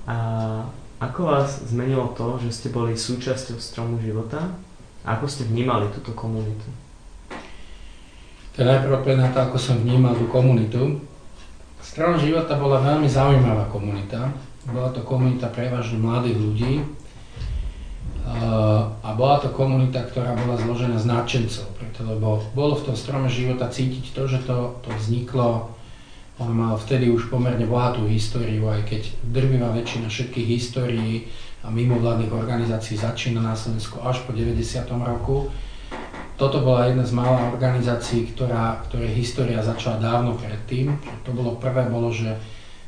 A ako vás zmenilo to, že ste boli súčasťou Stromu života? A ako ste vnímali túto komunitu? To je najprv odpoveď na to, ako som vnímal tú komunitu. Strom života bola veľmi zaujímavá komunita. Bola to komunita prevažne mladých ľudí. A bola to komunita, ktorá bola zložená z nadšencov, lebo bolo v tom Strome života cítiť to, že to vzniklo. On mal vtedy už pomerne bohatú históriu, aj keď drvivá väčšina všetkých histórií a mimovládnych organizácií začína na Slovensku až po 90. roku. Toto bola jedna z mála organizácií, ktorej história začala dávno predtým. To bolo prvé, že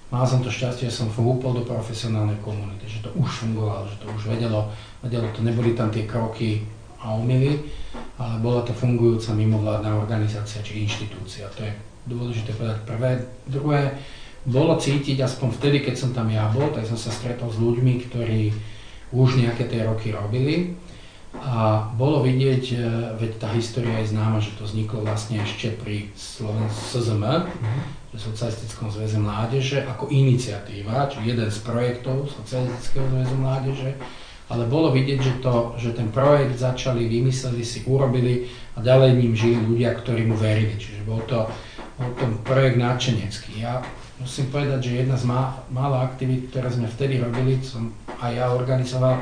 mal som to šťastie, že som vhúpol do profesionálnej komunity, že to už fungovalo, že to už vedelo, to neboli tam tie kroky a omyly, ale bola to fungujúca mimovládna organizácia či inštitúcia. To je dôležité povedať prvé. Druhé, bolo cítiť, aspoň vtedy, keď som tam ja bol, tak som sa stretol s ľuďmi, ktorí už nejaké tie roky robili. A bolo vidieť, veď tá história je známa, že to vzniklo vlastne ešte pri SZM, Socialistickom zväze mládeže, ako iniciatíva, čiže jeden z projektov Socialistického zväzu mládeže, ale bolo vidieť, že ten projekt začali, vymysleli si, urobili a ďalej ním žili ľudia, ktorí mu verili, čiže bol to projekt nadšenecký. Ja musím povedať, že jedna z mála aktivít, ktoré sme vtedy robili, som aj ja organizoval,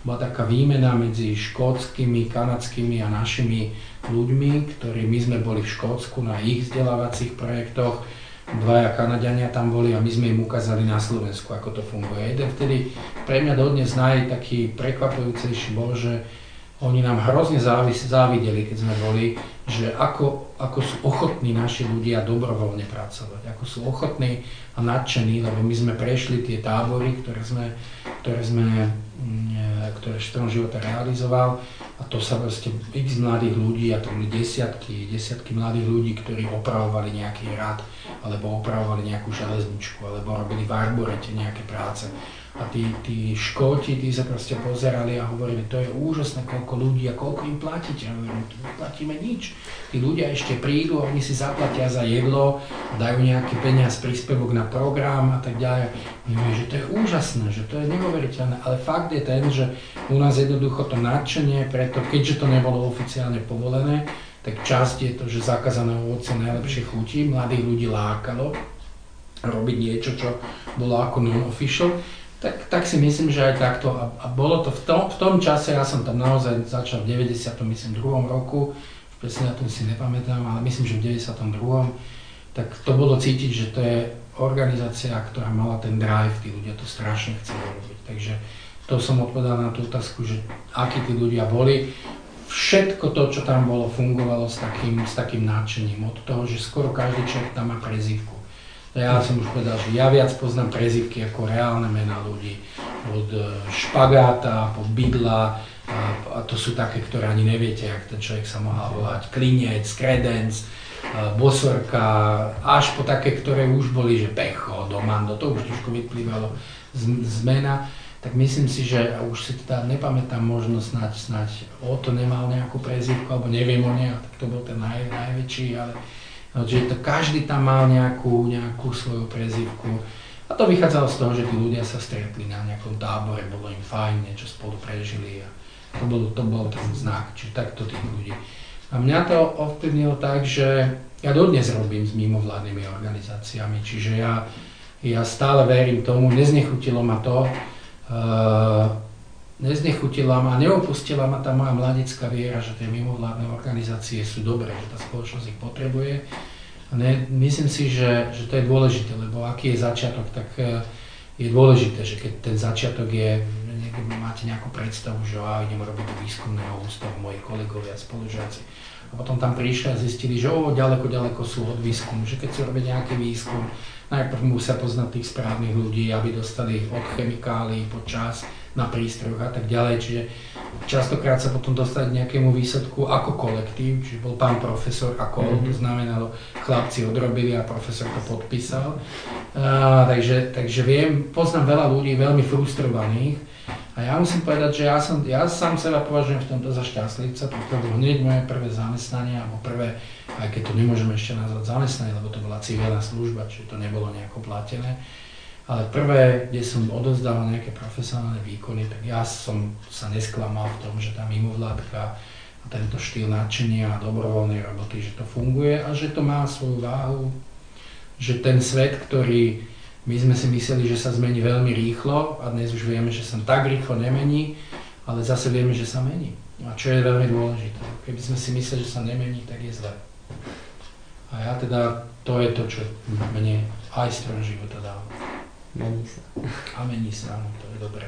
bola taká výmena medzi škótskymi, kanadskými a našimi ľuďmi, ktorí my sme boli v Škótsku na ich vzdelávacích projektoch. Dvaja Kanaďania tam boli a my sme im ukázali na Slovensku, ako to funguje. Jeden vtedy pre mňa dodnes taký prekvapujúcejší bol, že oni nám hrozne závideli, keď sme boli, že ako sú ochotní naši ľudia dobrovoľne pracovať, ako sú ochotní a nadšení, lebo my sme prešli tie tábory, ktoré Strom života realizoval a to sa proste x mladých ľudí, a to boli desiatky mladých ľudí, ktorí opravovali nejaký rad, alebo opravovali nejakú železničku, alebo robili v arborete nejaké práce. A tí Škóti, tí sa proste pozerali a hovorili, to je úžasné, koľko ľudí a koľko im platíte. A hovorili, neplatíme nič. Tí ľudia ešte prídu a oni si zaplatia za jedlo, dajú nejaký peniaz, príspevok na program a tak ďalej. Že to je úžasné, že to je neuveriteľné. Ale fakt je ten, že u nás jednoducho to nadšenie, preto keďže to nebolo oficiálne povolené, tak časť je to, že zakázané ovocie najlepšie chutí, mladých ľudí lákalo robiť niečo, čo bolo ako non-official. Tak si myslím, že aj takto. A bolo to v tom čase, ja som tam naozaj začal v 92. roku, presne na tom si nepamätám, ale myslím, že v 92. Tak to bolo cítiť, že to je organizácia, ktorá mala ten drive, tí ľudia to strašne chceli robiť. Takže to som odpovedal na tú otázku, že akí tí ľudia boli. Všetko to, čo tam bolo, fungovalo s takým nadšením. Od toho, že skoro každý človek tam má prezývku. Ja som už povedal, že ja viac poznám prezývky ako reálne mená ľudí. Od špagáta po bydla, a to sú také, ktoré ani neviete, jak ten človek sa mohol volať. Klinec, kredenc, bosorka, až po také, ktoré už boli, že pecho, domando, to už trošku vyplývalo z mena. Tak myslím si, že už si teda nepamätám, možno snáď Otto nemal nejakú prezývku, alebo neviem o nej, tak to bol ten najväčší, ale že to každý tam mal nejakú svoju prezývku. A to vychádzalo z toho, že tí ľudia sa stretli na nejakom tábore, bolo im fajn, niečo spolu prežili a to bol ten znak, čiže takto tých ľudí. A mňa to ovplyvnilo tak, že ja dodnes robím s mimovládnymi organizáciami, čiže ja stále verím tomu, neznechutilo ma to, neznechutila ma, neopustila ma tá moja mladická viera, že tie mimovládne organizácie sú dobré, že tá spoločnosť ich potrebuje. Myslím si, že to je dôležité, lebo aký je začiatok, tak je dôležité, že keď ten začiatok je, máte nejakú predstavu, že idem robiť do výskumného ústavu, moji kolegovia, spolužiaci. A potom tam prišli a zistili, že ďaleko sú od výskumu, že keď si robia nejaký výskum, najprv musia poznať tých správnych ľudí, aby dostali od chemikálií po čas na prístrojoch a tak ďalej. Čiže častokrát sa potom dostať k nejakému výsledku ako kolektív, čiže bol pán profesor ako to znamenalo, chlapci odrobili a profesor to podpísal. Takže poznám veľa ľudí veľmi frustrovaných a ja musím povedať, že ja sám seba považujem v tomto za šťastlivca, pretože hneď moje prvé zamestnanie, alebo prvé, aj keď to nemôžeme ešte nazvať zamestnanie, lebo to bola civilná služba, čiže to nebolo nejako platené. Ale prvé, kde som odovzdával nejaké profesionálne výkony, tak ja som sa nesklamal v tom, že tá mimovládka a tento štýl nadšenia a dobrovoľnej roboty, že to funguje a že to má svoju váhu, že ten svet, ktorý my sme si mysleli, že sa zmení veľmi rýchlo a dnes už vieme, že sa tak rýchlo nemení, ale zase vieme, že sa mení. A čo je veľmi dôležité. Keby sme si mysleli, že sa nemení, tak je zle. A ja teda, to je to, čo mne aj strom života dáva. Mení sa. A mení sa, áno, to je dobré.